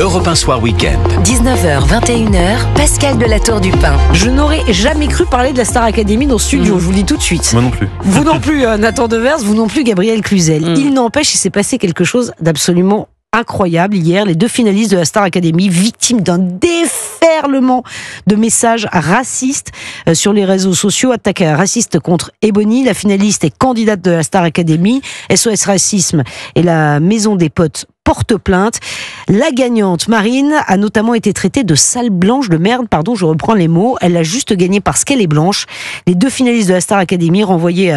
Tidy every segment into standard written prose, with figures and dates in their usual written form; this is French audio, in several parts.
Europe 1 Soir Week-end. 19h, 21h, Pascal de la Tour du Pin. Je n'aurais jamais cru parler de la Star Academy dans le studio, je vous le dis tout de suite. Moi non plus. Vous non plus, Nathan Devers, vous non plus, Gabriel Cluzel. Il n'empêche, il s'est passé quelque chose d'absolument incroyable hier. Les deux finalistes de la Star Academy, victimes d'un déferlement de messages racistes sur les réseaux sociaux. Attaque raciste contre Ebony. La finaliste est candidate de la Star Academy. SOS Racisme et la Maison des Potes porte plainte. La gagnante, Marine, a notamment été traitée de sale blanche, de merde, pardon, je reprends les mots. Elle a juste gagné parce qu'elle est blanche. Les deux finalistes de la Star Academy renvoyés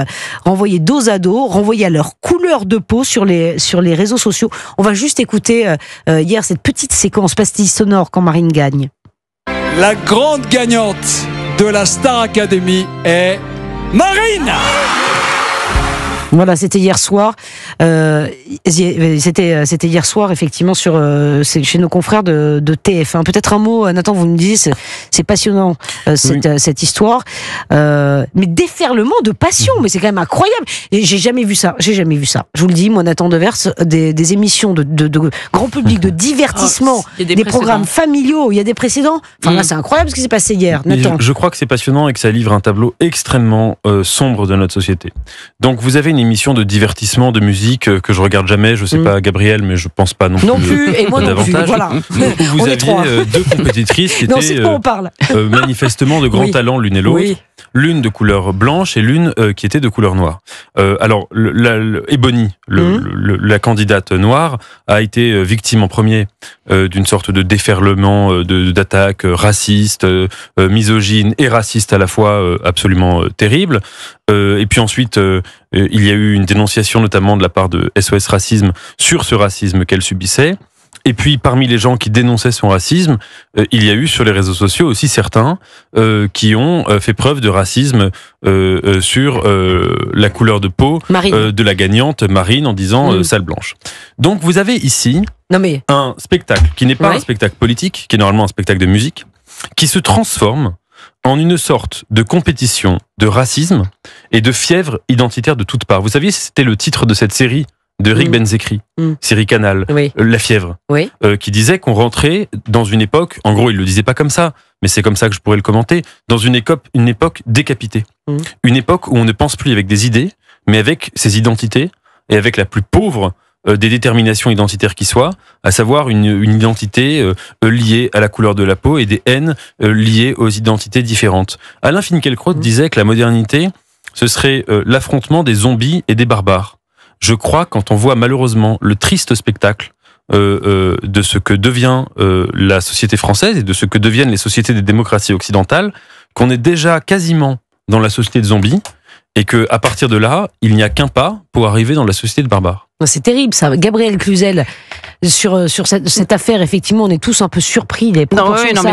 dos à dos, renvoyés à leur couleur de peau sur les réseaux sociaux. On va juste écouter hier cette petite séquence pastille sonore quand Marine gagne. La grande gagnante de la Star Academy est Marine. Voilà, c'était hier soir. C'était hier soir, effectivement, chez nos confrères de TF1. Peut-être un mot, Nathan, vous me disiez, c'est passionnant, cette histoire. Mais déferlement de passion, mais c'est quand même incroyable. Et j'ai jamais vu ça. Je vous le dis, moi, Nathan Devers, des émissions de grand public, de divertissement, des programmes familiaux, il y a des précédents. Enfin, là, c'est incroyable ce qui s'est passé hier, Nathan. Je crois que c'est passionnant et que ça livre un tableau extrêmement sombre de notre société. Donc, vous avez une émission de divertissement, de musique que je regarde jamais. Je sais pas, Gabriel, mais je pense pas non plus. Et moi non plus. Voilà. Où vous aviez deux compétitrices qui étaient manifestement de grand talent l'une et l'autre. Oui. L'une de couleur blanche et l'une qui était de couleur noire. Alors, Ebony, la candidate noire, a été victime en premier d'une sorte de déferlement d'attaques racistes, misogynes et racistes à la fois, absolument terribles. Et puis ensuite, il y a eu une dénonciation notamment de la part de SOS Racisme sur ce racisme qu'elle subissait. Et puis, parmi les gens qui dénonçaient son racisme, il y a eu sur les réseaux sociaux aussi certains qui ont fait preuve de racisme sur la couleur de peau de la gagnante Marine en disant sale blanche. Donc, vous avez ici un spectacle qui n'est pas un spectacle politique, qui est normalement un spectacle de musique, qui se transforme en une sorte de compétition de racisme et de fièvre identitaire de toutes parts. Vous saviez, c'était le titre de cette série de Rick Benzekri, série Canal, La fièvre, qui disait qu'on rentrait dans une époque, en gros il le disait pas comme ça, mais c'est comme ça que je pourrais le commenter, dans une époque décapitée. Une époque où on ne pense plus avec des idées, mais avec ses identités, et avec la plus pauvre des déterminations identitaires qui soient, à savoir une identité liée à la couleur de la peau et des haines liées aux identités différentes. Alain Finkielkraut disait que la modernité, ce serait l'affrontement des zombies et des barbares. Je crois, quand on voit malheureusement le triste spectacle de ce que devient la société française et de ce que deviennent les sociétés des démocraties occidentales, qu'on est déjà quasiment dans la société de zombies et qu'à partir de là, il n'y a qu'un pas pour arriver dans la société de barbares. C'est terrible ça. Gabriel Cluzel, sur cette affaire, effectivement, on est tous un peu surpris. Mais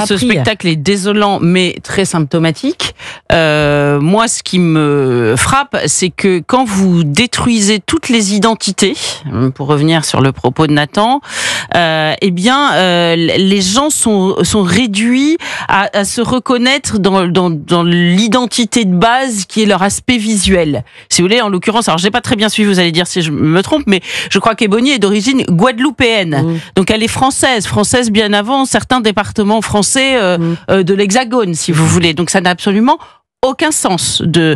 ce spectacle est désolant, mais très symptomatique. Moi, ce qui me frappe, c'est que quand vous détruisez toutes les identités, pour revenir sur le propos de Nathan, les gens sont réduits à se reconnaître dans l'identité de base qui est leur aspect visuel. Si vous voulez, en l'occurrence, alors j'ai pas très bien suivi, vous allez dire si je me trompe, mais je crois qu'Ebony est d'origine guadeloupéenne. Donc elle est française bien avant certains départements français de l'Hexagone, si vous voulez. Donc ça n'a absolument aucun sens de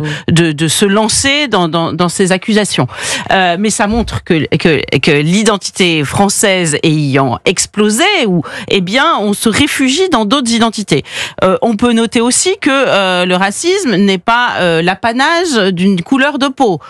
se lancer dans ces accusations. Mais ça montre que l'identité française ayant explosé, on se réfugie dans d'autres identités. On peut noter aussi que le racisme n'est pas l'apanage d'une couleur de peau,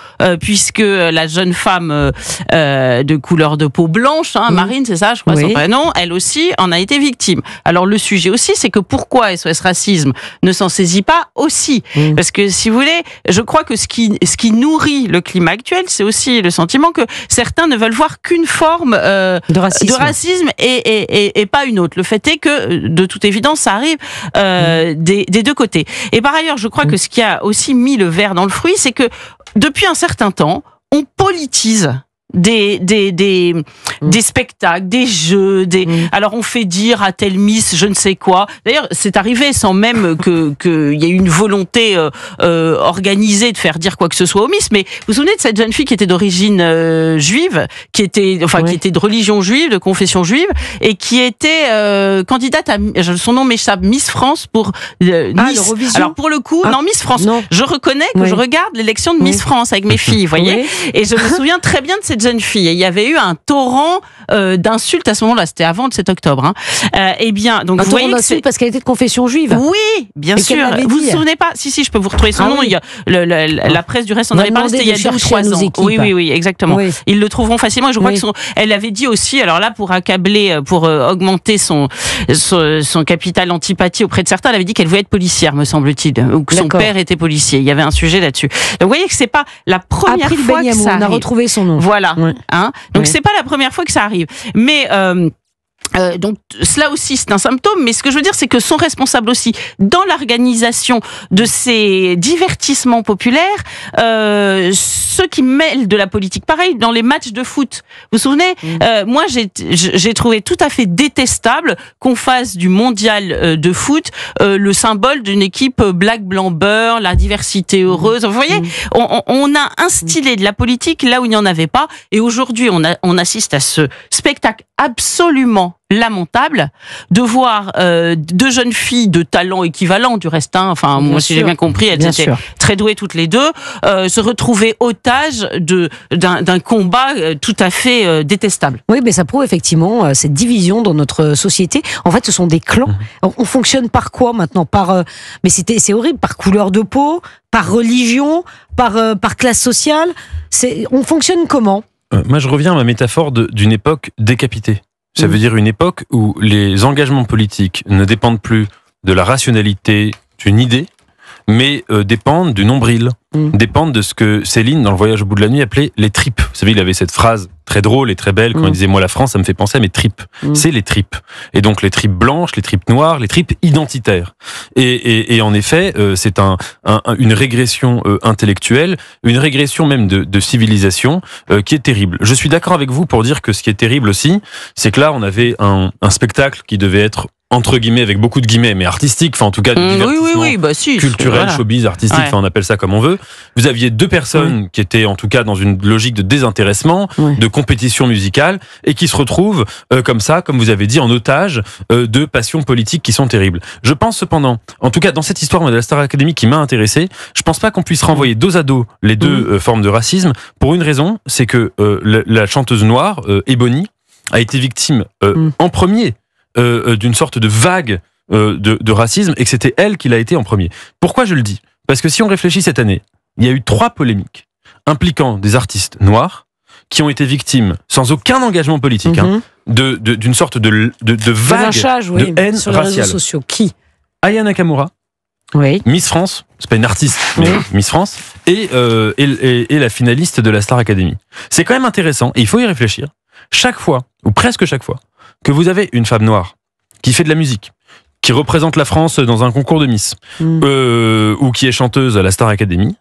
puisque la jeune femme de couleur de peau blanche, Marine, c'est ça, je crois son prénom, elle aussi en a été victime. Alors le sujet aussi, c'est que pourquoi SOS Racisme ne s'en saisit pas aussi? Parce que si vous voulez, je crois que ce qui nourrit le climat actuel, c'est aussi le sentiment que certains ne veulent voir qu'une forme de racisme et pas une autre. Le fait est que, de toute évidence, ça arrive des deux côtés. Et par ailleurs, je crois que ce qui a aussi mis le verre dans le fruit, c'est que depuis un certain temps, on politise des spectacles, des jeux, alors on fait dire à telle Miss je ne sais quoi. D'ailleurs, c'est arrivé sans même que y ait une volonté organisée de faire dire quoi que ce soit aux Miss. Mais vous vous souvenez de cette jeune fille qui était d'origine juive, qui était de religion juive, de confession juive, et qui était candidate à, son nom m'échappe, Miss France pour Nice. Alors pour le coup, non, Miss France. Non. Je reconnais que je regarde l'élection de Miss France avec mes filles, vous voyez. Et je me souviens très bien de cette jeune fille. Et il y avait eu un torrent d'insultes à ce moment-là. C'était avant le 7 octobre. Hein. Eh bien, donc vous voyez que c'est parce qu'elle était de confession juive. Oui, bien sûr. Vous vous souvenez pas? Si, je peux vous retrouver son nom. Il y a la presse du reste en avait parlé. C'était il y a 2 ou 3 ans. Oui, exactement. Oui. Ils le trouveront facilement. Et je crois elle avait dit aussi. Alors là, pour accabler, pour augmenter son capital antipathie auprès de certains, elle avait dit qu'elle voulait être policière, me semble-t-il, ou que son père était policier. Il y avait un sujet là-dessus. Donc vous voyez que c'est pas la première fois que ça arrive. On a retrouvé son nom. Voilà. Ouais. Hein. Donc c'est pas la première fois que ça arrive. Mais donc cela aussi c'est un symptôme, mais ce que je veux dire c'est que sont responsables aussi dans l'organisation de ces divertissements populaires ceux qui mêlent de la politique. Pareil dans les matchs de foot. Vous vous souvenez moi j'ai trouvé tout à fait détestable qu'on fasse du mondial de foot le symbole d'une équipe black blanc beurre, la diversité heureuse. Vous voyez, on a instillé de la politique là où il n'y en avait pas, et aujourd'hui on assiste à ce spectacle absolument lamentable de voir 2 jeunes filles de talent équivalent du reste. Hein. Enfin, moi, si j'ai bien compris, elles étaient très douées toutes les deux, se retrouver otages d'un combat tout à fait détestable. Oui, mais ça prouve effectivement cette division dans notre société. En fait, ce sont des clans. On fonctionne par quoi maintenant? Mais c'est horrible, par couleur de peau, par religion, par classe sociale. On fonctionne comment? Moi, je reviens à ma métaphore d'une époque décapitée. Ça veut dire une époque où les engagements politiques ne dépendent plus de la rationalité d'une idée, mais dépendent du nombril, dépendent de ce que Céline, dans Le Voyage au bout de la nuit, appelait les tripes. Vous savez, il avait cette phrase très drôle et très belle quand il disait « Moi, la France, ça me fait penser à mes tripes ». C'est les tripes. Et donc, les tripes blanches, les tripes noires, les tripes identitaires. Et en effet, c'est une régression intellectuelle, une régression même de civilisation qui est terrible. Je suis d'accord avec vous pour dire que ce qui est terrible aussi, c'est que là, on avait un spectacle qui devait être entre guillemets, avec beaucoup de guillemets, mais artistique, enfin en tout cas du divertissement culturel, showbiz, artistique, enfin on appelle ça comme on veut. Vous aviez 2 personnes qui étaient en tout cas dans une logique de désintéressement, de compétition musicale, et qui se retrouvent comme ça, comme vous avez dit, en otage de passions politiques qui sont terribles. Je pense cependant, en tout cas dans cette histoire de la Star Academy qui m'a intéressé, je pense pas qu'on puisse renvoyer dos à dos les 2 formes de racisme, pour une raison, c'est que la chanteuse noire, Ebony, a été victime en premier d'une sorte de vague de racisme, et que c'était elle qui l'a été en premier. Pourquoi je le dis? Parce que si on réfléchit cette année, il y a eu 3 polémiques impliquant des artistes noirs qui ont été victimes, sans aucun engagement politique, d'une sorte de vague de haine sur les raciale. Réseaux sociaux. Qui? Aya Nakamura, Miss France, c'est pas une artiste, mais Miss France, et la finaliste de la Star Academy. C'est quand même intéressant, et il faut y réfléchir. Chaque fois, ou presque chaque fois, que vous avez une femme noire qui fait de la musique, qui représente la France dans un concours de Miss, ou qui est chanteuse à la Star Academy,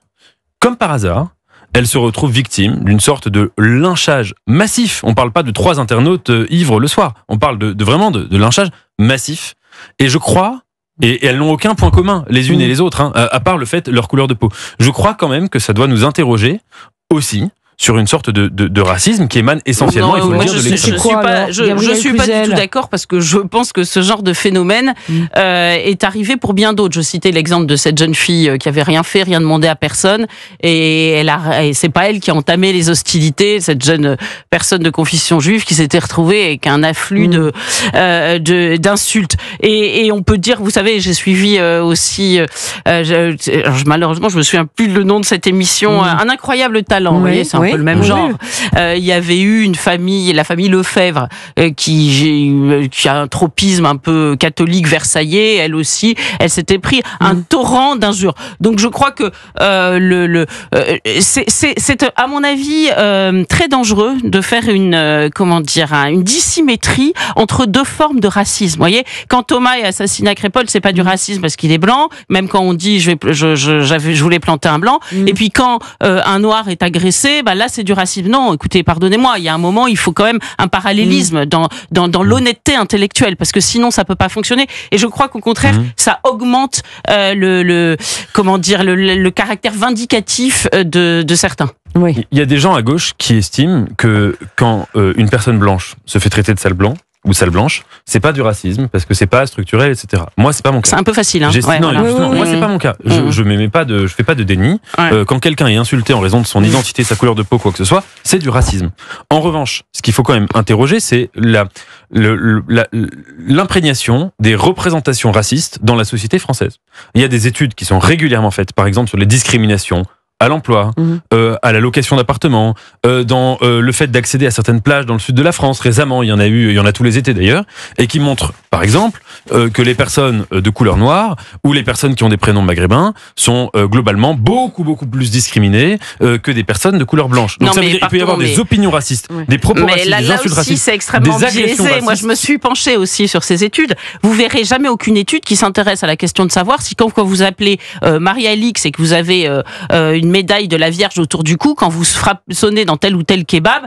comme par hasard, elle se retrouve victime d'une sorte de lynchage massif. On ne parle pas de 3 internautes ivres le soir, on parle vraiment de lynchage massif. Et je crois, et elles n'ont aucun point commun, les unes et les autres, à part le fait leur couleur de peau. Je crois quand même que ça doit nous interroger aussi sur une sorte de racisme qui émane essentiellement, il faut le dire, de l'extrême. Je suis pas du tout d'accord, parce que je pense que ce genre de phénomène est arrivé pour bien d'autres. Je citais l'exemple de cette jeune fille qui avait rien fait, rien demandé à personne, et c'est pas elle qui a entamé les hostilités, cette jeune personne de confession juive qui s'était retrouvée avec un afflux d'insultes. Et on peut dire, vous savez, j'ai suivi aussi, malheureusement je me souviens plus le nom de cette émission, Un incroyable talent, vous voyez, c'est un peu le même genre. Il y avait eu une famille, la famille Lefebvre, qui a un tropisme un peu catholique versaillais. Elle aussi, elle s'était pris un torrent d'injures. Donc je crois que c'est à mon avis très dangereux de faire une dissymétrie entre 2 formes de racisme. Vous voyez, quand Thomas est assassiné à Crépol, c'est pas du racisme parce qu'il est blanc, même quand on dit je voulais planter un blanc. Et puis quand un noir est agressé, là c'est du racisme. Non, écoutez, pardonnez-moi, il y a un moment, il faut quand même un parallélisme dans l'honnêteté intellectuelle, parce que sinon ça peut pas fonctionner. Et je crois qu'au contraire, ça augmente le caractère vindicatif de certains. Oui. Il y a des gens à gauche qui estiment que quand une personne blanche se fait traiter de sale blanc ou sale blanche, c'est pas du racisme parce que c'est pas structurel, etc. Moi, c'est pas mon cas. C'est un peu facile, hein. Moi, c'est pas mon cas. Je fais pas de déni. Ouais. Quand quelqu'un est insulté en raison de son identité, sa couleur de peau, quoi que ce soit, c'est du racisme. En revanche, ce qu'il faut quand même interroger, c'est l'imprégnation des représentations racistes dans la société française. Il y a des études qui sont régulièrement faites, par exemple sur les discriminations à l'emploi, à la location d'appartements, dans le fait d'accéder à certaines plages dans le sud de la France. Récemment, il y en a tous les étés d'ailleurs, et qui montrent, par exemple, que les personnes de couleur noire ou les personnes qui ont des prénoms maghrébins sont globalement beaucoup plus discriminées que des personnes de couleur blanche. Donc ça veut dire qu'il peut y avoir des opinions racistes, des propos racistes, des insultes racistes, c'est extrêmement biaisé. Moi, je me suis penchée aussi sur ces études. Vous verrez jamais aucune étude qui s'intéresse à la question de savoir si quand vous appelez Maria Alix et que vous avez une médaille de la Vierge autour du cou, quand vous frapponnez dans tel ou tel kebab,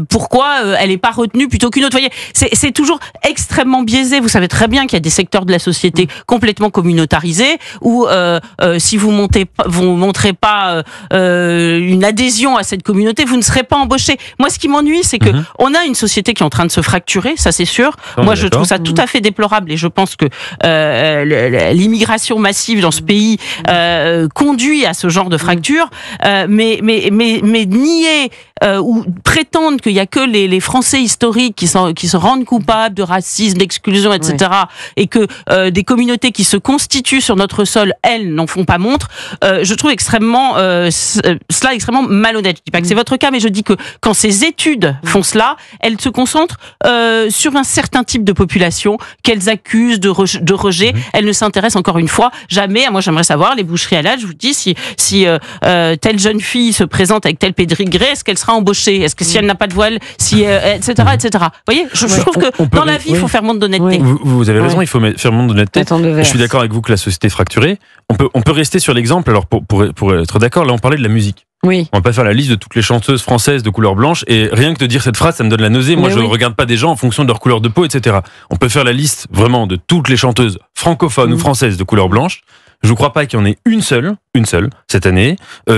pourquoi elle n'est pas retenue plutôt qu'une autre. Vous voyez, c'est toujours extrêmement biaisé. Vous savez très bien qu'il y a des secteurs de la société complètement communautarisés où si vous montrez pas une adhésion à cette communauté, vous ne serez pas embauché. Moi, ce qui m'ennuie, c'est que on a une société qui est en train de se fracturer, ça c'est sûr. Moi, je trouve ça tout à fait déplorable et je pense que l'immigration massive dans ce pays conduit à ce genre de fracture, mais nier ou prétendre qu'il y a que les Français historiques qui se rendent coupables de racisme, d'exclusion, etc., et que des communautés qui se constituent sur notre sol, elles, n'en font pas montre, je trouve extrêmement malhonnête. Je dis pas que c'est votre cas, mais je dis que quand ces études font cela, elles se concentrent sur un certain type de population qu'elles accusent de rejet. Elles ne s'intéressent encore une fois jamais. Moi, j'aimerais savoir, les boucheries halal, je vous dis, si telle jeune fille se présente avec tel pédigré, est-ce qu'elle sera embauchée? Est-ce que si elle n'a pas de voile, etc., etc. Vous voyez, je trouve que dans la vie, il faut faire montre d'honnêteté. Vous avez raison, il faut faire montre d'honnêteté. Je suis d'accord avec vous que la société est fracturée. On peut rester sur l'exemple. Alors pour être d'accord, là on parlait de la musique. Oui. On va pas faire la liste de toutes les chanteuses françaises de couleur blanche et rien que de dire cette phrase, ça me donne la nausée. Moi, je regarde pas des gens en fonction de leur couleur de peau, etc. On peut faire la liste vraiment de toutes les chanteuses francophones ou françaises de couleur blanche. Je ne crois pas qu'il y en ait une seule cette année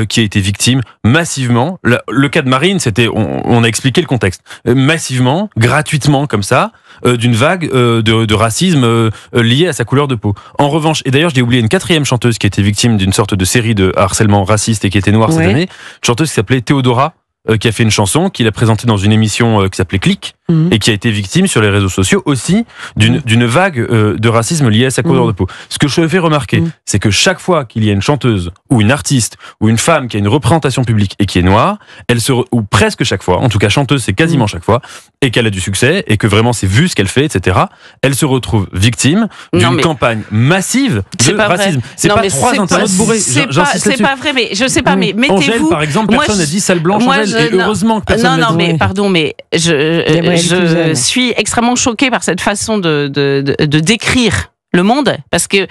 qui a été victime massivement. Le cas de Marine, on a expliqué le contexte. Massivement, gratuitement comme ça, d'une vague de racisme liée à sa couleur de peau. En revanche, et d'ailleurs j'ai oublié une quatrième chanteuse qui a été victime d'une sorte de série de harcèlement raciste et qui était noire cette année, une chanteuse qui s'appelait Théodora, qui a fait une chanson qu'il a présentée dans une émission qui s'appelait Click et qui a été victime sur les réseaux sociaux aussi d'une vague de racisme liée à sa couleur de peau. Ce que je fais remarquer, c'est que chaque fois qu'il y a une chanteuse ou une artiste ou une femme qui a une représentation publique et qui est noire, ou presque chaque fois, en tout cas chanteuse c'est quasiment chaque fois, et qu'elle a du succès et que vraiment c'est vu ce qu'elle fait, etc., elle se retrouve victime d'une campagne massive de racisme. C'est pas trois internautes bourrés. C'est pas vrai, mais je sais pas, mais mettez-vous... Angèle, par exemple, personne n'a dit sale blanche, Angèle, et heureusement que personne n'a dit. Mais pardon, mais je suis extrêmement choquée par cette façon de décrire le monde, parce que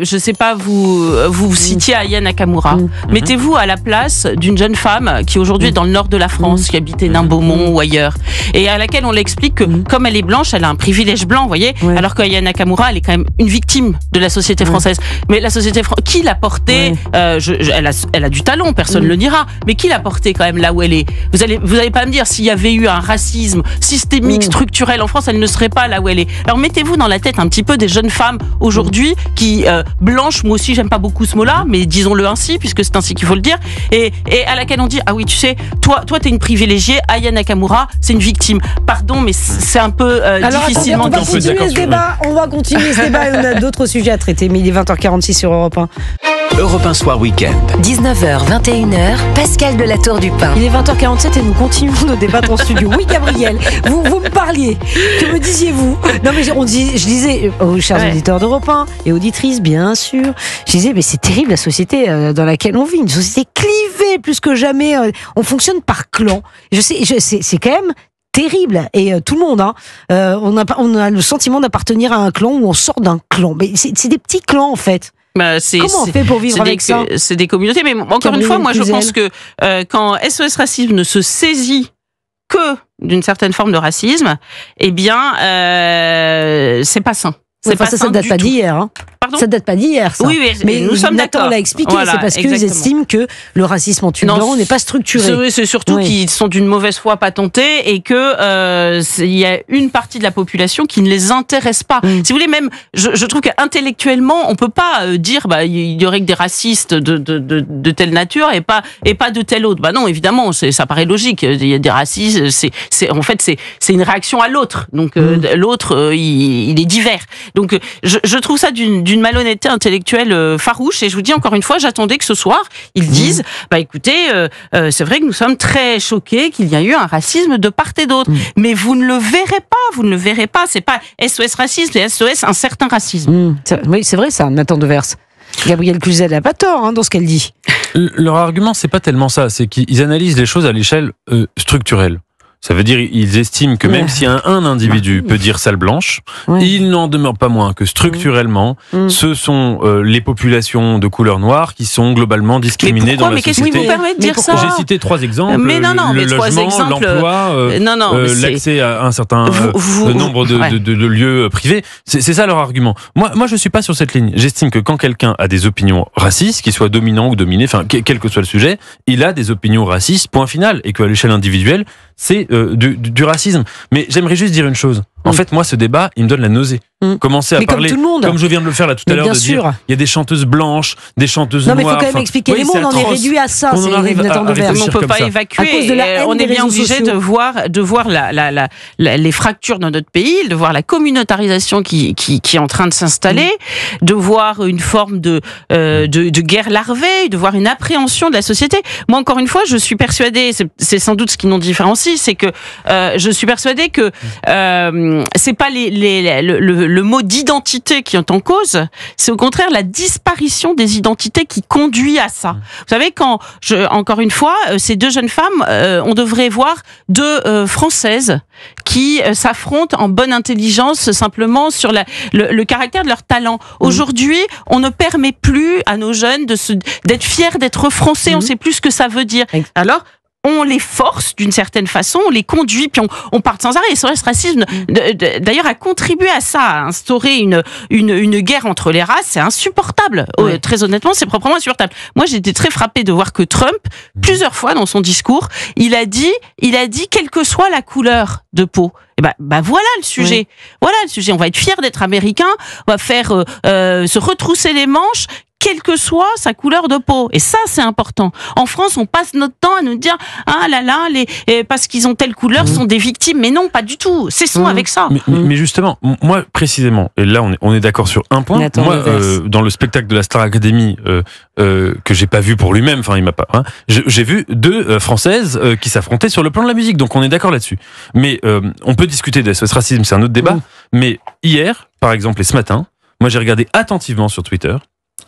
je sais pas, vous citiez Aya Nakamura. Mettez-vous à la place d'une jeune femme qui aujourd'hui est dans le nord de la France, qui habitait Nain-Beaumont ou ailleurs, et à laquelle on l'explique que comme elle est blanche, elle a un privilège blanc, vous voyez, alors qu'Aya Nakamura, elle est quand même une victime de la société française. Mais la société qui l'a portée, elle a du talent, personne ne le dira, mais qui l'a portée quand même là où elle est? Vous allez pas me dire s'il y avait eu un racisme systémique, structurel en France, elle ne serait pas là où elle est. Alors mettez-vous dans la tête un petit peu des jeunes femmes aujourd'hui qui blanche, moi aussi j'aime pas beaucoup ce mot-là, mais disons-le ainsi, puisque c'est ainsi qu'il faut le dire, et à laquelle on dit, ah oui, tu sais, toi t'es une privilégiée, Aya Nakamura, c'est une victime. Pardon, mais c'est un peu difficilement dit. On va continuer ce débat et on a d'autres sujets à traiter, mais il est 20h46 sur Europe 1. Europe 1 Soir Week-end. 19h, 21h, Pascal de la Tour du Pin. Il est 20h47 et nous continuons nos débats en studio. Oui, Gabriel, vous me parliez. Que me disiez-vous? Non, mais je disais aux chers auditeurs d'Europe 1 et auditrices, bien sûr, je disais, mais c'est terrible la société dans laquelle on vit. Une société clivée plus que jamais. On fonctionne par clan. C'est quand même terrible, et tout le monde, on a le sentiment d'appartenir à un clan ou on sort d'un clan. Mais c'est des petits clans en fait. Comment on fait pour vivre avec ça ? C'est des communautés, mais encore une fois, moi je pense que quand SOS Racisme ne se saisit que d'une certaine forme de racisme, eh bien, c'est pas sain. Ça date pas d'hier. Hein. Pardon ? Ça date pas d'hier, ça. Oui, mais nous sommes d'accord. Nathan l'a expliqué, c'est parce qu'ils estiment que le racisme en Tunisie n'est pas structuré. C'est surtout qu'ils sont d'une mauvaise foi patentés et que il y a une partie de la population qui ne les intéresse pas. Si vous voulez, même, je trouve qu'intellectuellement, on peut pas dire, il y aurait que des racistes de telle nature et pas de telle autre. Non, évidemment, ça paraît logique. Il y a des racistes, c'est une réaction à l'autre. Donc, l'autre, il est divers. Donc, je trouve ça d'une malhonnêteté intellectuelle farouche. Et je vous dis encore une fois, j'attendais que ce soir, ils disent, écoutez, c'est vrai que nous sommes très choqués qu'il y a eu un racisme de part et d'autre. Mais vous ne le verrez pas. C'est pas SOS racisme, c'est SOS un certain racisme. Oui, c'est vrai ça, Nathan Devers. Gabrielle Cluzel n'a pas tort dans ce qu'elle dit. Leur argument, c'est pas tellement ça. C'est qu'ils analysent les choses à l'échelle structurelle. Ça veut dire ils estiment que même si un individu peut dire salle blanche, il n'en demeure pas moins que structurellement, ce sont les populations de couleur noire qui sont globalement discriminées dans la société. Mais qu'est-ce qui vous permet de dire ça ? J'ai cité 3 exemples. Le logement, l'emploi, l'accès à un certain nombre de lieux privés. C'est ça leur argument. Moi, je suis pas sur cette ligne. J'estime que quand quelqu'un a des opinions racistes, qu'il soit dominant ou dominé, enfin quel que soit le sujet, il a des opinions racistes. Point final. Et qu'à l'échelle individuelle, c'est du racisme. Mais j'aimerais juste dire une chose. En fait, moi, ce débat, il me donne la nausée. Commencer à parler, comme je viens de le faire là tout à l'heure, de dire il y a des chanteuses blanches, des chanteuses noires. Non, mais il faut quand même expliquer les mots. On en est réduit à ça. On ne peut pas évacuer. On est bien obligé de voir les fractures dans notre pays, de voir la communautarisation qui est en train de s'installer, de voir une forme de guerre larvée, de voir une appréhension de la société. Moi, encore une fois, je suis persuadée, c'est sans doute ce qui nous différencie, c'est que je suis persuadée que c'est pas le mot d'identité qui est en cause, c'est au contraire la disparition des identités qui conduit à ça. Vous savez, encore une fois, ces 2 jeunes femmes, on devrait voir 2 Françaises qui s'affrontent en bonne intelligence simplement sur le caractère de leur talent. Aujourd'hui, on ne permet plus à nos jeunes d'être fiers d'être français, on sait plus ce que ça veut dire. Alors, on les force d'une certaine façon, on les conduit, puis on part sans arrêt. Et ce racisme, d'ailleurs, a contribué à ça, à instaurer une guerre entre les races. C'est insupportable. Très honnêtement, c'est proprement insupportable. Moi, j'ai été très frappée de voir que Trump, plusieurs fois dans son discours, il a dit, quelle que soit la couleur de peau. Et voilà le sujet. Voilà le sujet. On va être fiers d'être américain. On va faire se retrousser les manches, quelle que soit sa couleur de peau. Et ça, c'est important. En France, on passe notre temps à nous dire parce qu'ils ont telle couleur, sont des victimes. Mais non, pas du tout. Cessons avec ça. Mais justement, moi, précisément, et là, on est d'accord sur un point. Moi, dans le spectacle de la Star Academy, que j'ai pas vu pour lui-même, enfin, il m'a pas, j'ai vu 2 Françaises qui s'affrontaient sur le plan de la musique. Donc, on est d'accord là-dessus. Mais on peut discuter de ce racisme, c'est un autre débat. Mais hier, par exemple, et ce matin, moi, j'ai regardé attentivement sur Twitter,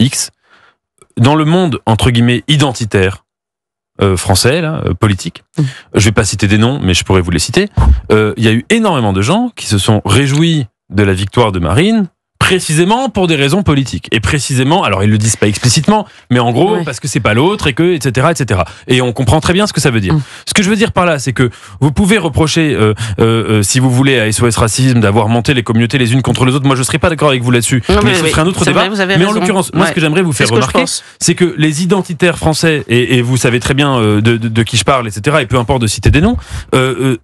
X, dans le monde entre guillemets identitaire français, politique. Je vais pas citer des noms, mais je pourrais vous les citer. Il y a eu énormément de gens qui se sont réjouis de la victoire de Marine, précisément pour des raisons politiques. Et précisément, alors ils le disent pas explicitement, mais en gros, parce que c'est pas l'autre et que, etc., etc. Et on comprend très bien ce que ça veut dire. Ce que je veux dire par là, c'est que vous pouvez reprocher, si vous voulez, à SOS Racisme d'avoir monté les communautés les unes contre les autres. Moi, je serais pas d'accord avec vous là-dessus. Mais ce serait un autre débat. Mais en l'occurrence, moi, ce que j'aimerais vous faire remarquer, c'est que les identitaires français, et vous savez très bien de qui je parle, etc., et peu importe de citer des noms,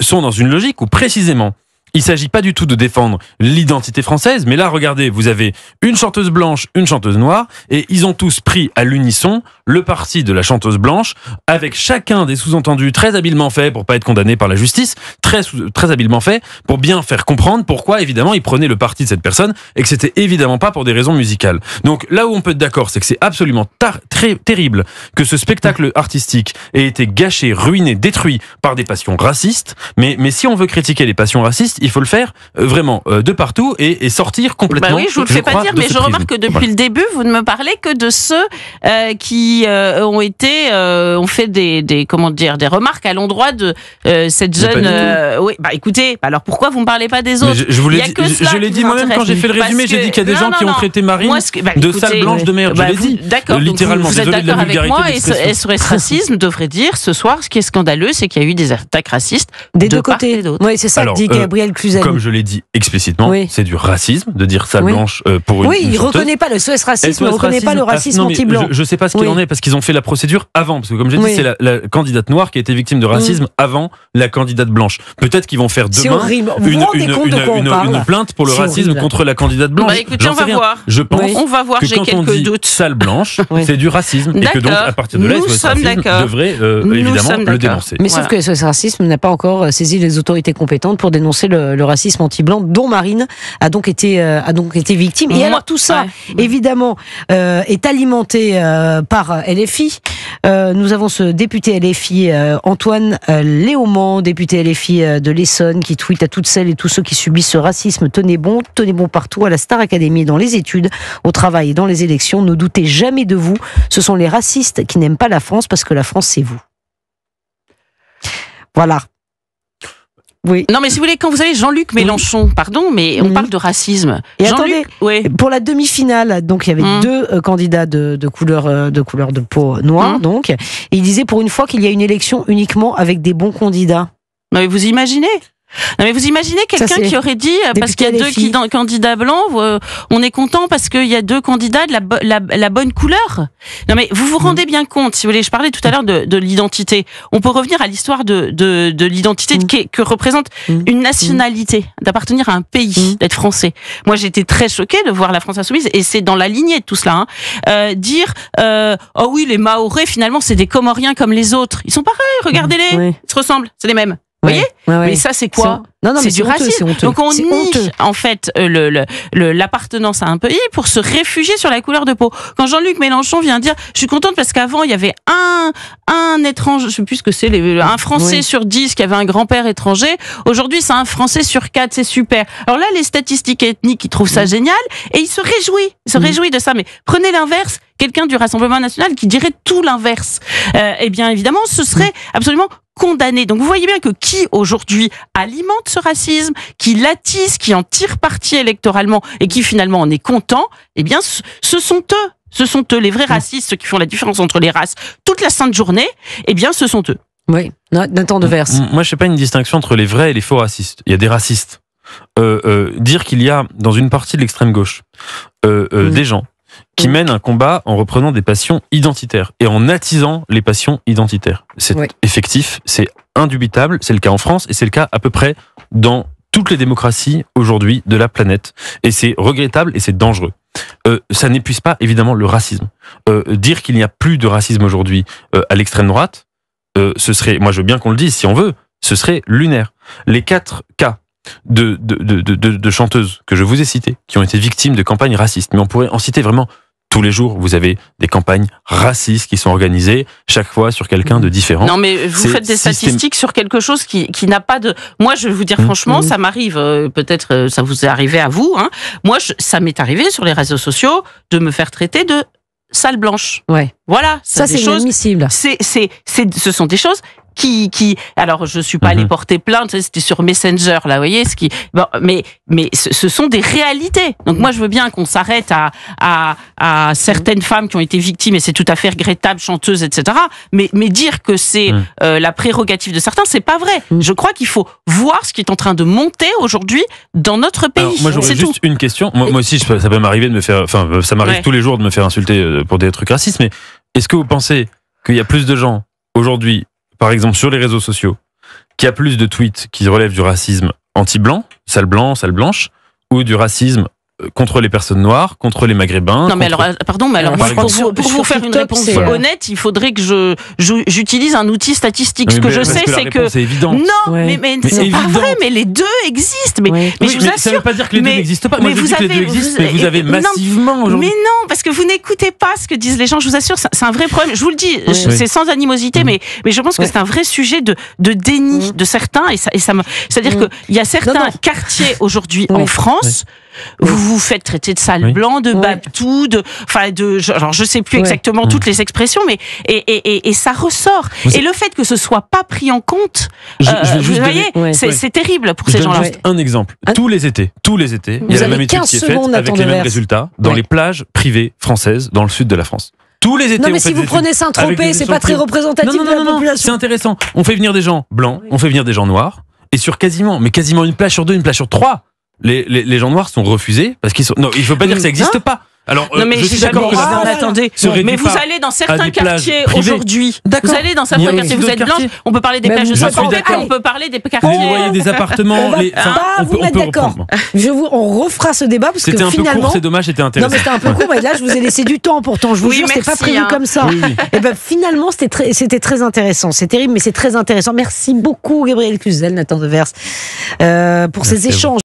sont dans une logique où précisément, il s'agit pas du tout de défendre l'identité française, mais là, regardez, vous avez une chanteuse blanche, une chanteuse noire, et ils ont tous pris à l'unisson le parti de la chanteuse blanche, avec chacun des sous-entendus très habilement faits pour pas être condamné par la justice, très habilement faits pour bien faire comprendre pourquoi, évidemment, ils prenaient le parti de cette personne, et que c'était évidemment pas pour des raisons musicales. Donc là où on peut être d'accord, c'est que c'est absolument très terrible que ce spectacle artistique ait été gâché, ruiné, détruit par des passions racistes, mais si on veut critiquer les passions racistes, il faut le faire vraiment de partout et sortir complètement. Oui, je vous le fais pas dire, mais je remarque que depuis le début, vous ne me parlez que de ceux qui ont fait des remarques à l'endroit de cette jeune. Oui, écoutez, alors pourquoi vous me parlez pas des autres? Je l'ai dit moi-même quand j'ai fait le résumé. J'ai dit qu'il y a des gens qui ont traité Marine de sale blanche de merde. Je l'ai dit. D'accord. Littéralement. Vous êtes d'accord avec moi et SOS Racisme devrait dire ce soir, ce qui est scandaleux, c'est qu'il y a eu des attaques racistes des deux côtés. Oui, c'est ça que dit Gabriel Cluzel. Comme je l'ai dit explicitement, c'est du racisme de dire sale blanche pour une. Oui, il ne reconnaît pas le SOS Racisme, ne reconnaît pas le racisme anti-blanc. Je ne sais pas ce qu'il en est parce qu'ils ont fait la procédure avant. Parce que comme j'ai dit, c'est la candidate noire qui a été victime de racisme avant la candidate blanche. Peut-être qu'ils vont faire demain une plainte pour le racisme contre la candidate blanche. Écoutez, on va voir. Je pense que j'ai quelques doutes. Sale blanche, c'est du racisme et que donc à partir de là, SOS Racisme devrait évidemment le dénoncer. Mais sauf que SOS Racisme n'a pas encore saisi les autorités compétentes pour dénoncer le racisme anti-blanc dont Marine a donc été victime. Et alors tout ça, évidemment, est alimenté par LFI. Nous avons ce député LFI, Antoine Léaumont, député LFI de l'Essonne, qui tweet à toutes celles et tous ceux qui subissent ce racisme: tenez bon partout, à la Star Academy, dans les études, au travail et dans les élections. Ne doutez jamais de vous. Ce sont les racistes qui n'aiment pas la France parce que la France, c'est vous. Voilà. Oui. Non, mais si vous voulez, quand vous avez Jean-Luc Mélenchon, pardon, mais on parle de racisme. Et attendez, pour la demi-finale, donc il y avait deux candidats de couleur de peau noire, donc, et il disait pour une fois qu'il y a une élection uniquement avec des bons candidats. Non, mais vous imaginez quelqu'un qui aurait dit parce qu'il y a deux candidats blancs, on est content parce qu'il y a deux candidats de la bonne couleur. Non mais vous vous rendez bien compte, si vous voulez, je parlais tout à l'heure de l'identité. On peut revenir à l'histoire de l'identité que représente une nationalité, d'appartenir à un pays, d'être français. Moi j'ai été très choquée de voir la France insoumise et c'est dans la lignée de tout cela. Dire oh oui, les Mahorais finalement c'est des Comoriens comme les autres. Ils sont pareils, regardez-les, ils se ressemblent, c'est les mêmes. Vous voyez ? Mais ça, c'est quoi ? C'est du racisme. Donc on nie en fait l'appartenance à un pays pour se réfugier sur la couleur de peau. Quand Jean-Luc Mélenchon vient dire, je suis contente parce qu'avant il y avait un étranger, je sais plus ce que c'est, un Français sur 10 qui avait un grand-père étranger. Aujourd'hui, c'est un Français sur 4, c'est super. Alors là, les statistiques ethniques, ils trouvent ça génial et ils se réjouissent. Ils se réjouissent de ça. Mais prenez l'inverse. Quelqu'un du Rassemblement national qui dirait tout l'inverse. Eh bien, évidemment, ce serait absolument condamné. Donc vous voyez bien que qui aujourd'hui alimente ce racisme, qui l'attise, qui en tire parti électoralement et qui finalement en est content, eh bien ce sont eux. Ce sont eux, les vrais racistes, ceux qui font la différence entre les races toute la sainte journée, eh bien ce sont eux. Oui, Nathan Devers. Moi je fais pas une distinction entre les vrais et les faux racistes. Il y a des racistes. Dire qu'il y a dans une partie de l'extrême gauche des gens qui mènent un combat en reprenant des passions identitaires et en attisant les passions identitaires. C'est effectif, c'est indubitable, c'est le cas en France et c'est le cas à peu près dans toutes les démocraties aujourd'hui de la planète. Et c'est regrettable et c'est dangereux. Ça n'épuise pas évidemment le racisme. Dire qu'il n'y a plus de racisme aujourd'hui à l'extrême droite, ce serait, moi je veux bien qu'on le dise si on veut, ce serait lunaire. Les 4 cas de chanteuses que je vous ai citées, qui ont été victimes de campagnes racistes, mais on pourrait en citer vraiment tous les jours. Vous avez des campagnes racistes qui sont organisées chaque fois sur quelqu'un de différent. Non mais vous faites des statistiques sur quelque chose qui n'a pas de... Moi je vais vous dire franchement, ça m'arrive, peut-être ça vous est arrivé à vous, hein. Moi ça m'est arrivé sur les réseaux sociaux de me faire traiter de sale blanche. Ouais. Voilà. Ça c'est inadmissible. Ce sont des choses qui alors je suis pas allée porter plainte, c'était sur Messenger là, vous voyez, mais ce sont des réalités. Donc moi je veux bien qu'on s'arrête à certaines femmes qui ont été victimes et c'est tout à fait regrettable, chanteuses, etc. Mais dire que c'est la prérogative de certains, c'est pas vrai. Je crois qu'il faut voir ce qui est en train de monter aujourd'hui dans notre pays. Alors, moi j'aurais juste une question. Moi aussi ça peut m'arriver de me faire, enfin ça m'arrive tous les jours de me faire insulter pour des trucs racistes. Mais est-ce que vous pensez qu'il y a plus de gens aujourd'hui, par exemple sur les réseaux sociaux, qui a plus de tweets qui relèvent du racisme anti-blanc, sale blanche, ou du racisme contre les personnes noires, contre les maghrébins. Non, mais alors, pardon, mais alors, pour vous faire une réponse honnête, il faudrait que j'utilise un outil statistique. Oui, ce que je sais, c'est que. C'est évident. Non, mais c'est pas vrai, mais les deux existent. Mais je vous assure. Ça ne veut pas dire que les deux n'existent pas. Moi, je dis que les deux existent, mais vous avez massivement aujourd'hui. Mais non, parce que vous n'écoutez pas ce que disent les gens, je vous assure, c'est un vrai problème. Je vous le dis, c'est sans animosité, mais je pense que c'est un vrai sujet de déni de certains, c'est-à-dire qu'il y a certains quartiers aujourd'hui en France. Vous vous faites traiter de sale blanc, de babtou, alors je sais plus exactement toutes les expressions, mais et ça ressort. Et le fait que ce soit pas pris en compte, vous voyez, c'est terrible pour ces gens-là. Juste un exemple. Tous les étés, il y a la même étude qui est faite avec les mêmes résultats dans les plages privées françaises dans le sud de la France. Tous les étés. Non, mais si vous prenez Saint-Tropez, c'est pas très représentatif de la population. C'est intéressant. On fait venir des gens blancs, on fait venir des gens noirs, et sur quasiment une plage sur deux, une plage sur trois, les gens noirs sont refusés parce qu'ils sont. Non, il faut pas dire que ça n'existe pas. Alors, non, mais je suis d'accord que attendez, mais vous allez dans certains quartiers aujourd'hui. Vous allez dans certains quartiers, vous êtes blanche. On peut parler des plages de Saint-Tropez, on peut parler des quartiers. Les loyers des appartements. On peut mettre d'accord. On refera ce débat parce que finalement. C'était un peu court, c'est dommage, c'était intéressant. Non, mais c'était un peu court, mais là, je vous ai laissé du temps pourtant. Je vous jure, c'était pas prévu comme ça. Et ben finalement, c'était très intéressant. C'est terrible, mais c'est très intéressant. Merci beaucoup, Gabriel Cluzel, Nathan Devers, pour ces échanges.